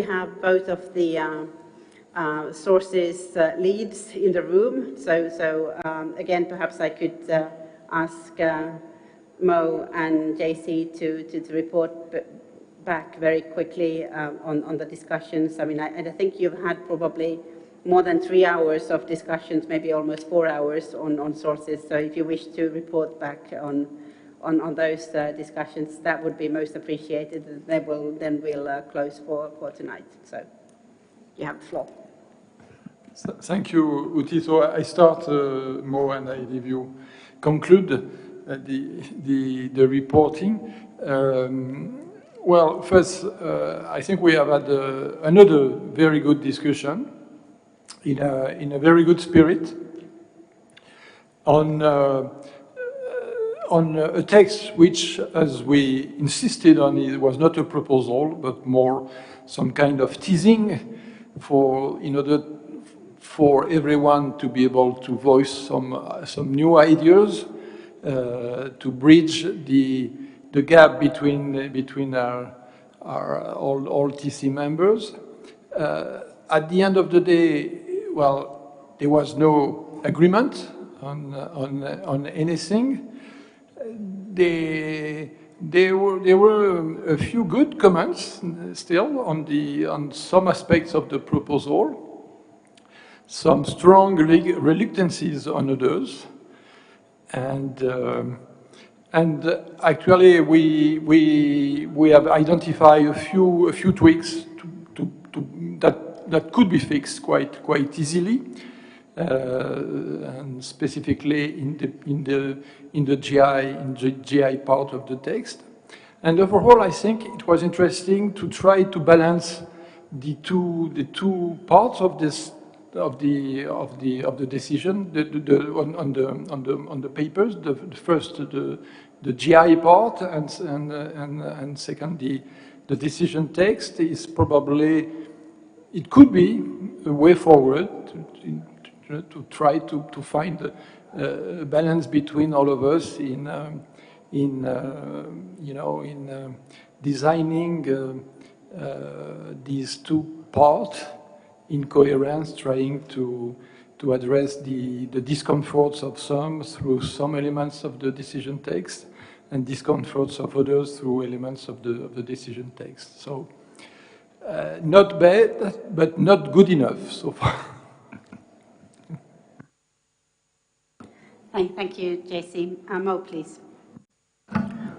we have both of the sources leads in the room. So again, perhaps I could ask Mo and JC to report back very quickly on the discussions. I mean, I think you've had probably more than 3 hours of discussions, maybe almost 4 hours on sources. So if you wish to report back on those discussions, that would be most appreciated. Then we'll close for tonight. So you have the floor. Thank you, Uti. So I start, Mo, and I leave you conclude the reporting. Well, first, I think we have had another very good discussion in a very good spirit on a text which, as we insisted on, it was not a proposal, but more some kind of teasing in order for everyone to be able to voice some new ideas, to bridge the gap between our all TC members. At the end of the day, well, there was no agreement on anything. There were a few good comments still on some aspects of the proposal, some strong reluctances on others, and actually we have identified a few tweaks that could be fixed quite easily, and specifically in the GI part of the text. And overall, I think it was interesting to try to balance the two parts of this of the decision on the papers. The first the GI part, and second the decision text is probably, it could be a way forward to try to find a balance between all of us in designing these two parts in coherence, trying to address the discomforts of some through some elements of the decision text, and discomforts of others through elements of the decision text. So not bad, but not good enough so far. Thank you, JC. Mo, please.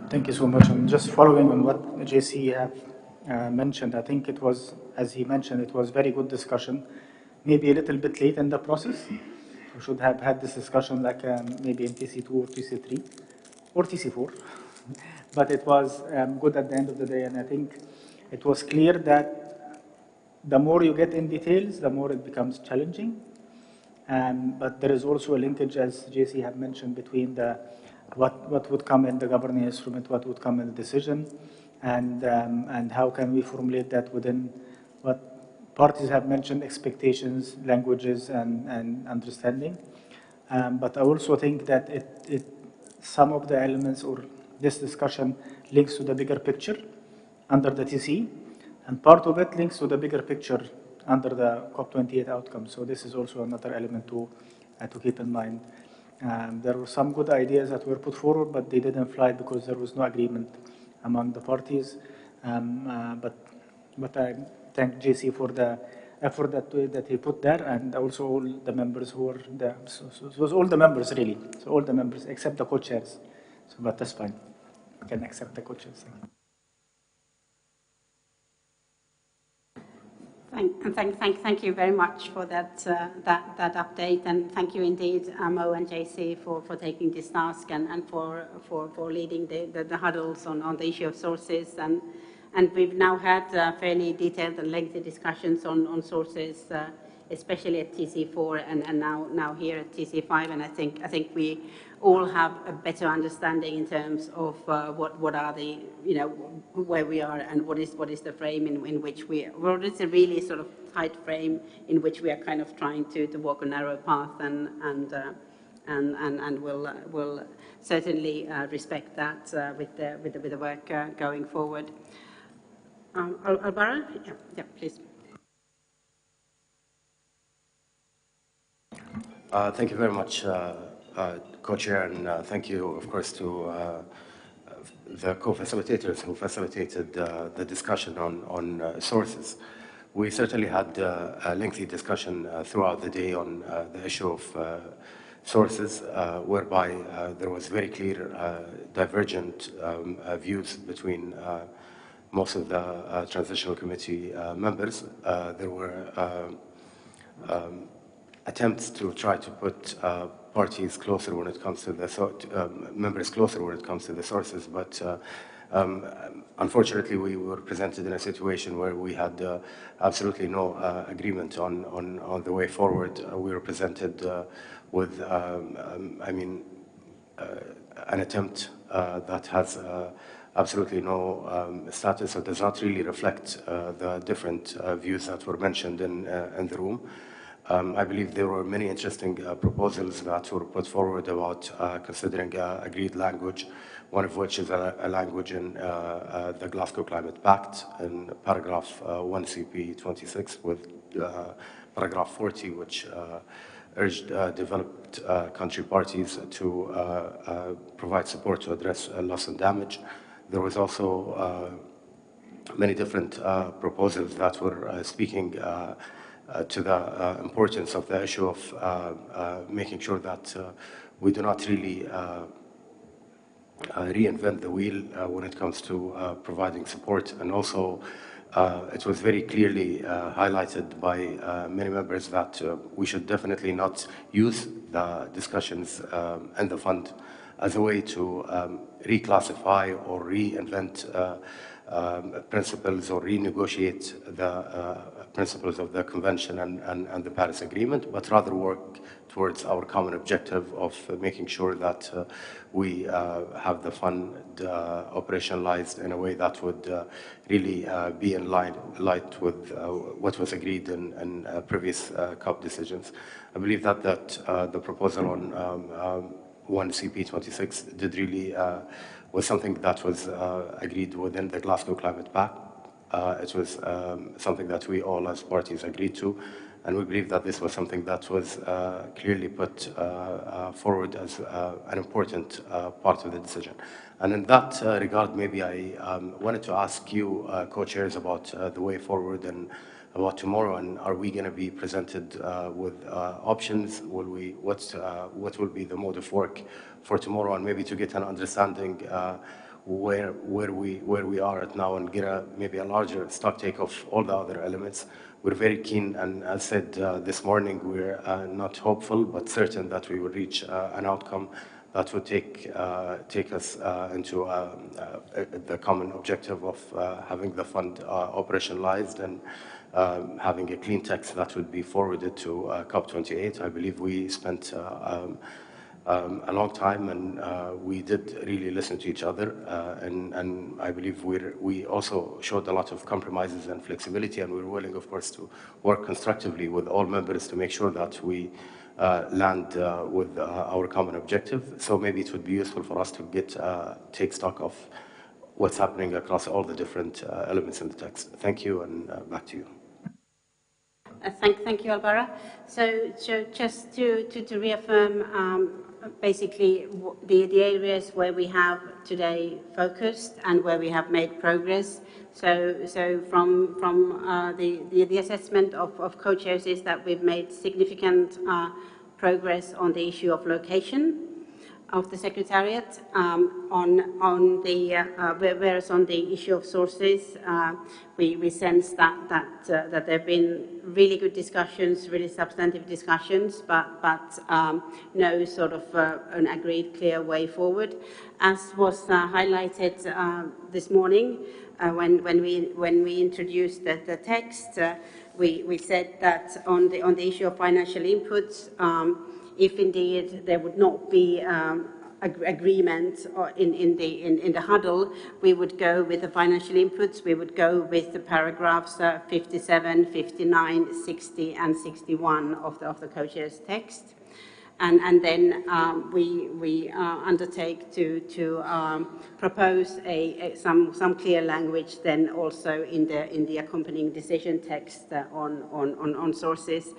Thank you so much. And just following on what JC have mentioned, I think it was, as he mentioned, it was very good discussion. Maybe a little bit late in the process. We should have had this discussion like maybe in TC2 or TC3 or TC4. But it was good at the end of the day, and I think it was clear that the more you get in details, the more it becomes challenging. But there is also a linkage, as JC have mentioned, between what would come in the governing instrument, what would come in the decision, and how can we formulate that within what parties have mentioned, expectations, languages, and understanding. But I also think that some of the elements or this discussion links to the bigger picture under the TC, and part of it links to the bigger picture under the COP28 outcome. So this is also another element to keep in mind. There were some good ideas that were put forward, but they didn't fly because there was no agreement among the parties. But I thank JC for the effort that he put there, and also all the members who were there. So it was all the members really. So all the members except the co-chairs. So, but that's fine. We can accept the co-chairs. Thank you very much for that update, and thank you indeed, Mo and JC, for taking this task and for leading the huddles on the issue of sources. And we've now had fairly detailed and lengthy discussions on sources, especially at TC4 and now here at TC5. And I think we all have a better understanding in terms of what are the, where we are, and what is the frame in which what is a really sort of tight frame in which we are kind of trying to walk a narrow path, and we'll certainly respect that with the work going forward. Alvaro? Yeah, please. Thank you very much, Co-Chair, and thank you, of course, to the co-facilitators who facilitated the discussion on sources. We certainly had a lengthy discussion throughout the day on the issue of sources, whereby there was very clear divergent views between most of the Transitional Committee members. There were attempts to try to put parties closer when it comes to the members closer when it comes to the sources, but unfortunately we were presented in a situation where we had absolutely no agreement on the way forward. We were presented with, an attempt that has absolutely no status or does not really reflect the different views that were mentioned in the room. I believe there were many interesting proposals that were put forward about considering agreed language, one of which is a language in the Glasgow Climate Pact in paragraph 1 CP 26 with paragraph 40, which urged developed country parties to provide support to address loss and damage. There was also many different proposals that were speaking to the importance of the issue of making sure that we do not really reinvent the wheel when it comes to providing support. And also, it was very clearly highlighted by many members that we should definitely not use the discussions and the fund as a way to reclassify or reinvent principles or renegotiate the principles of the Convention and the Paris Agreement, but rather work towards our common objective of making sure that we have the fund operationalized in a way that would really be in line with what was agreed in previous COP decisions. I believe that the proposal on 1 CP26 did really was something that was agreed within the Glasgow Climate Pact. It was something that we all as parties agreed to, and we believe that this was something that was clearly put forward as an important part of the decision. And in that regard, maybe I wanted to ask you, co-chairs, about the way forward and about tomorrow, and are we going to be presented with options? What will be the mode of work for tomorrow, and maybe to get an understanding where we are at now and get maybe a larger stock take of all the other elements. We're very keen, and as said this morning, we're not hopeful but certain that we will reach an outcome that would take us into the common objective of having the fund operationalized and having a clean text that would be forwarded to COP28. I believe we spent a long time, and we did really listen to each other, and I believe we also showed a lot of compromises and flexibility, and we're willing, of course, to work constructively with all members to make sure that we land with our common objective. So maybe it would be useful for us to take stock of what's happening across all the different elements in the text. Thank you, and back to you. Thank you, Alvaro. So just to reaffirm basically the areas where we have today focused and where we have made progress. So from the assessment of co-chairs is that we've made significant progress on the issue of location of the Secretariat, whereas on the issue of sources, we sense that there have been really good discussions, really substantive discussions, but no sort of an agreed clear way forward. As was highlighted this morning, when we introduced the text, we said that on the issue of financial inputs, if indeed there would not be agreement in the huddle, we would go with the financial inputs. We would go with the paragraphs 57, 59, 60, and 61 of the co-chair's text. and then we undertake to propose some clear language then also in the accompanying decision text on sources.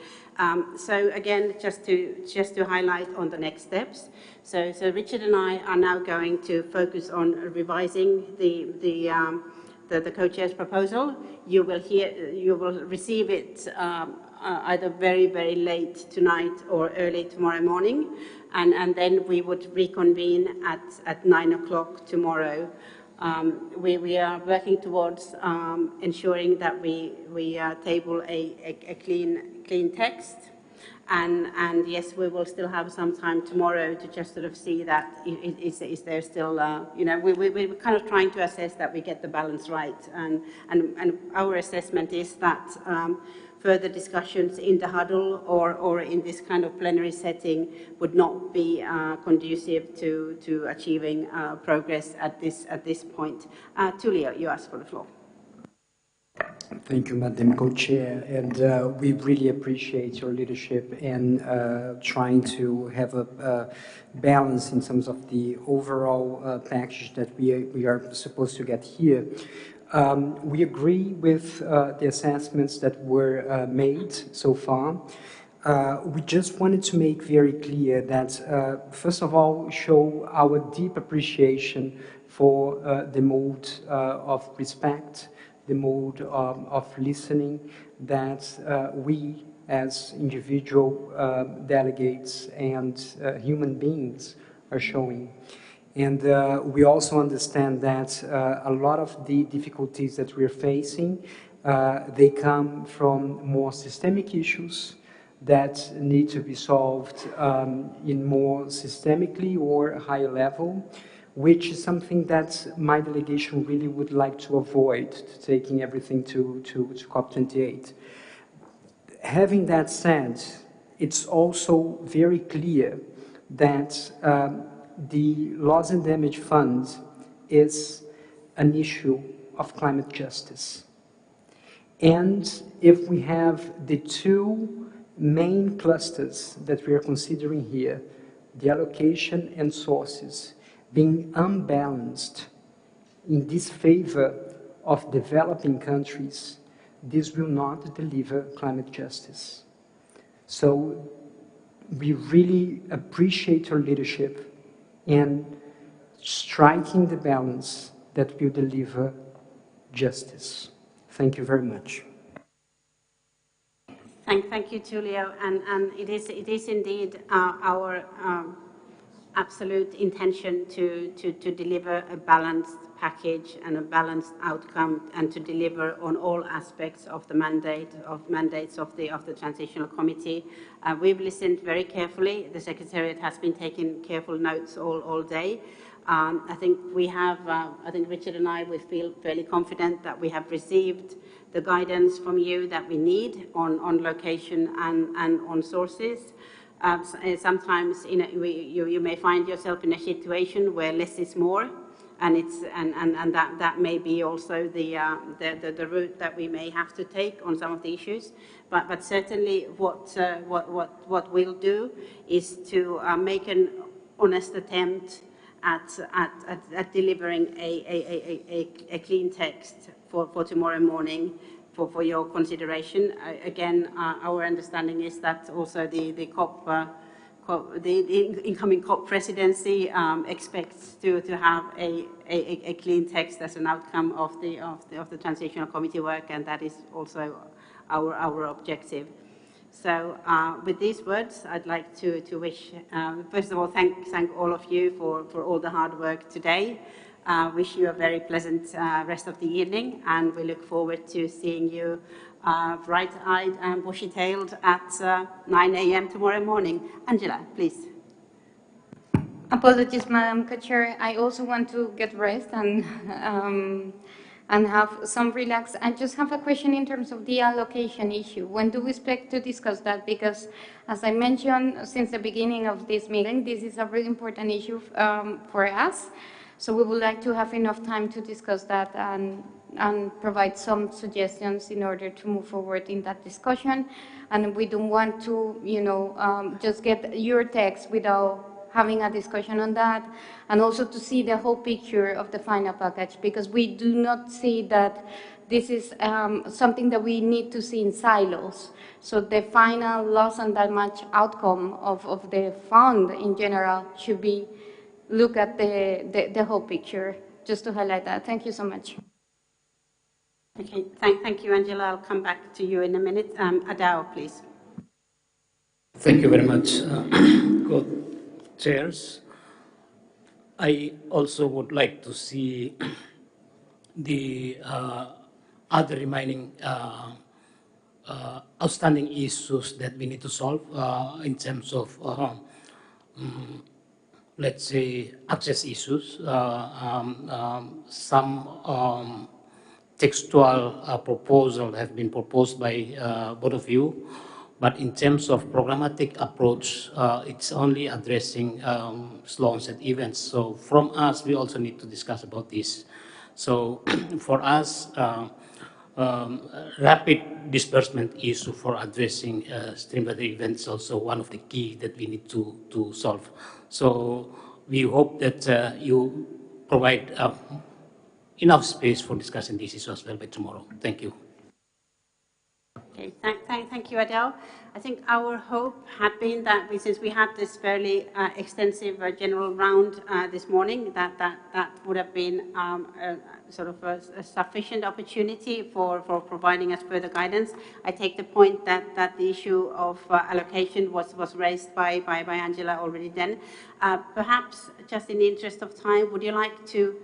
So again, just to highlight on the next steps. So Richard and I are now going to focus on revising the co-chair's proposal. You will receive it either very, very late tonight or early tomorrow morning, and then we would reconvene at 9 o'clock tomorrow. We are working towards ensuring that we table a clean text. And yes, we will still have some time tomorrow to just sort of see that is there still, we're kind of trying to assess that we get the balance right. And our assessment is that further discussions in the huddle or in this kind of plenary setting would not be conducive to achieving progress at this point. Tullio, you asked for the floor. Thank you, Madam Co-Chair, and we really appreciate your leadership in trying to have a balance in terms of the overall package that we are supposed to get here. We agree with the assessments that were made so far. We just wanted to make very clear that, first of all, show our deep appreciation for the mode of respect, the mode of listening that we as individual delegates and human beings are showing. And we also understand that a lot of the difficulties that we're facing, they come from more systemic issues that need to be solved in more systemically or higher level, which is something that my delegation really would like to avoid, taking everything to COP28. Having that said, it's also very clear that the Loss and Damage Fund is an issue of climate justice. And if we have the two main clusters that we are considering here, the allocation and sources, being unbalanced in disfavor of developing countries, this will not deliver climate justice. So we really appreciate your leadership in striking the balance that will deliver justice. Thank you very much. Thank you, Tullio, and it is indeed our absolute intention to deliver a balanced package and a balanced outcome, and to deliver on all aspects of the mandates of the Transitional Committee. We've listened very carefully. The Secretariat has been taking careful notes all day. I think Richard and I will feel fairly confident that we have received the guidance from you that we need on location and on sources. Sometimes you may find yourself in a situation where less is more, and that may be also the route that we may have to take on some of the issues. But certainly what we'll do is to make an honest attempt at delivering a clean text for tomorrow morning for your consideration. Again, our understanding is that also the incoming COP presidency expects to have a clean text as an outcome of the Transitional Committee work, and that is also our objective. So with these words, I'd like to wish, first of all, thank all of you for all the hard work today. Wish you a very pleasant rest of the evening, and we look forward to seeing you bright-eyed and bushy-tailed at 9 a.m. tomorrow morning. Angela, please. Apologies, Madam Co-Chair. I also want to get rest and have some relax. I just have a question in terms of the allocation issue. When do we expect to discuss that? Because, as I mentioned since the beginning of this meeting, this is a really important issue for us. So we would like to have enough time to discuss that and and provide some suggestions in order to move forward in that discussion. And we don't want to, just get your text without having a discussion on that, and also to see the whole picture of the final package, because we do not see that this is something that we need to see in silos. So the final loss and damage outcome of the fund in general should be look at the whole picture, just to highlight that. Thank you so much. Okay, thank you, Angela. I'll come back to you in a minute. Adao, please. Thank you very much, co-chairs. I also would like to see the other remaining outstanding issues that we need to solve in terms of, let's say, access issues. Some textual proposal have been proposed by both of you. But in terms of programmatic approach, it's only addressing slow onset events. So from us, we also need to discuss about this. So for us, rapid disbursement issue for addressing stream weather events is also one of the key that we need to solve. So we hope that you provide enough space for discussing this issue as well by tomorrow. Thank you. Okay, thank you, Adele. I think our hope had been that since we had this fairly extensive general round this morning, that would have been sort of a sufficient opportunity for providing us further guidance. I take the point that the issue of allocation was raised by Angela already then. Perhaps, just in the interest of time, would you like to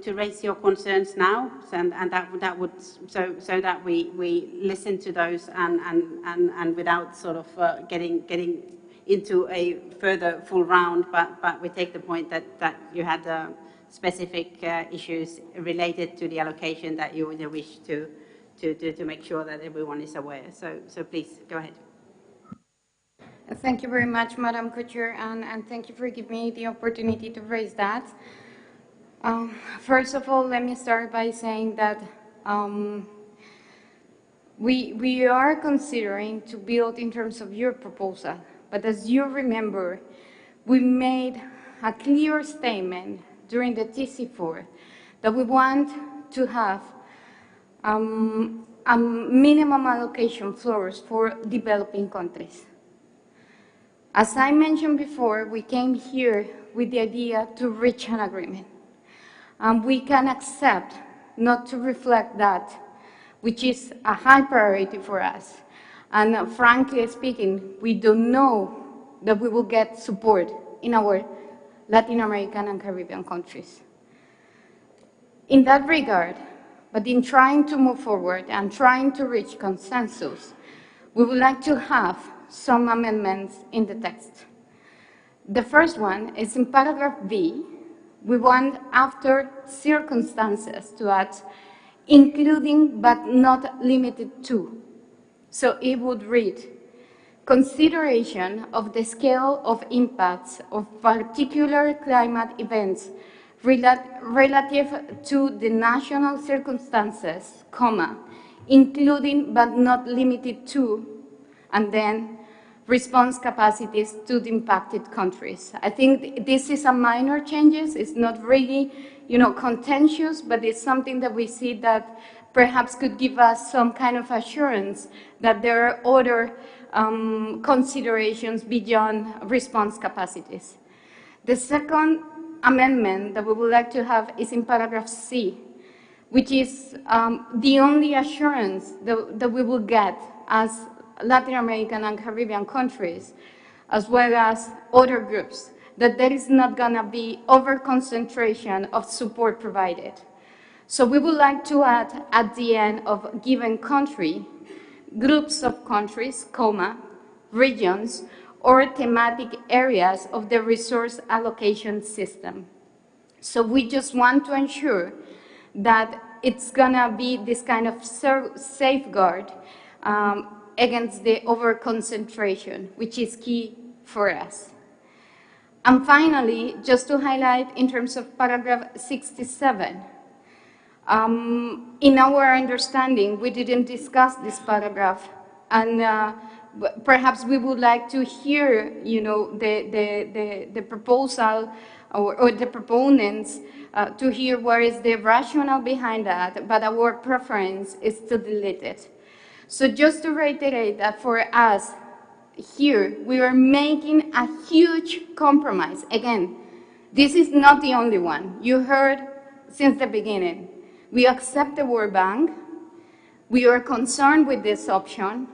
raise your concerns now, and that would so that we listen to those and without sort of getting into a further full round, but we take the point that you had specific issues related to the allocation that you wish to make sure that everyone is aware. So please go ahead. Thank you very much, Madam Co-Chair, and thank you for giving me the opportunity to raise that. First of all, let me start by saying that we are considering to build in terms of your proposal, but as you remember, we made a clear statement during the TC4 that we want to have a minimum allocation floors for developing countries. As I mentioned before, we came here with the idea to reach an agreement. We can accept not to reflect that, which is a high priority for us. And frankly speaking, we don't know that we will get support in our Latin American and Caribbean countries. In that regard, but in trying to move forward and trying to reach consensus, we would like to have some amendments in the text. The first one is in paragraph B. We want, after circumstances, to add, including but not limited to. So it would read, consideration of the scale of impacts of particular climate events relative to the national circumstances, comma, including but not limited to, and then response capacities to the impacted countries. I think this is a minor changes. It's not really, contentious, but it's something that we see that perhaps could give us some kind of assurance that there are other considerations beyond response capacities. The second amendment that we would like to have is in paragraph C, which is the only assurance that we will get as Latin American and Caribbean countries, as well as other groups, that there is not going to be over-concentration of support provided. So we would like to add at the end of given country, groups of countries, comma, regions, or thematic areas of the resource allocation system. So we just want to ensure that it's going to be this kind of safeguard against the over-concentration, which is key for us. And finally, just to highlight in terms of paragraph 67, In our understanding, we didn't discuss this paragraph, and perhaps we would like to hear, the proposal or the proponents to hear what is the rationale behind that, but our preference is to delete it. So just to reiterate that for us here, we are making a huge compromise. Again, this is not the only one. You heard since the beginning. We accept the World Bank. We are concerned with this option.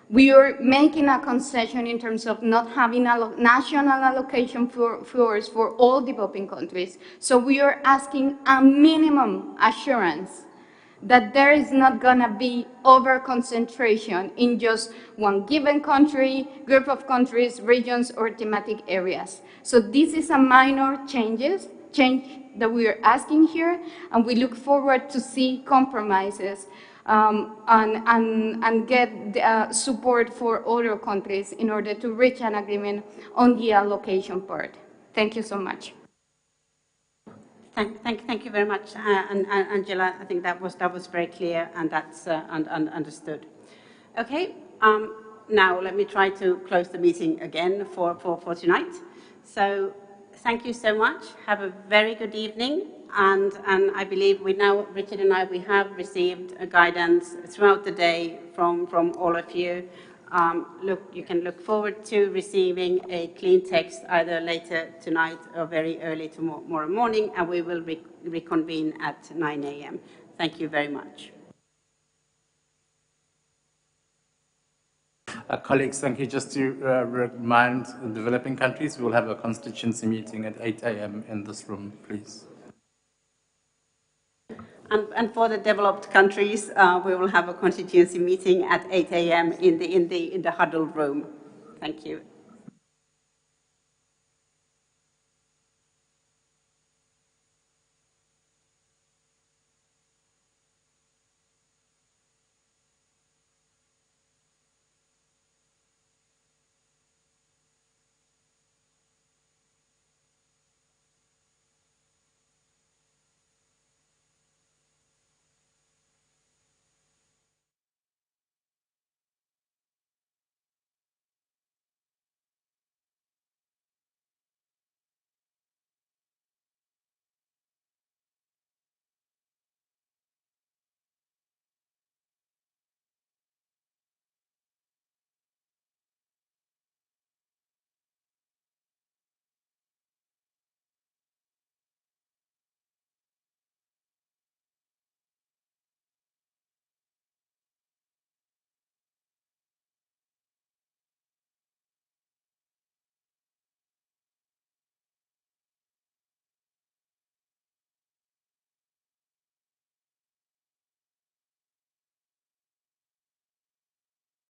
We are making a concession in terms of not having a national allocation floors for all developing countries. So we are asking a minimum assurance that there is not going to be over-concentration in just one given country, group of countries, regions, or thematic areas. So this is a minor change that we are asking here, and we look forward to see compromises and get support for other countries in order to reach an agreement on the allocation part. Thank you so much. Thank you very much, Angela. I think that was very clear, and that's understood. Okay, now let me try to close the meeting again for tonight. So thank you so much. Have a very good evening, and I believe Richard and I, we have received a guidance throughout the day from all of you. You can look forward to receiving a clean text either later tonight or very early tomorrow morning, and we will reconvene at 9 a.m. Thank you very much. Colleagues, thank you. Just to remind the developing countries, we will have a constituency meeting at 8 a.m. in this room, please. And for the developed countries, we will have a constituency meeting at 8 a.m. in the huddle room. Thank you.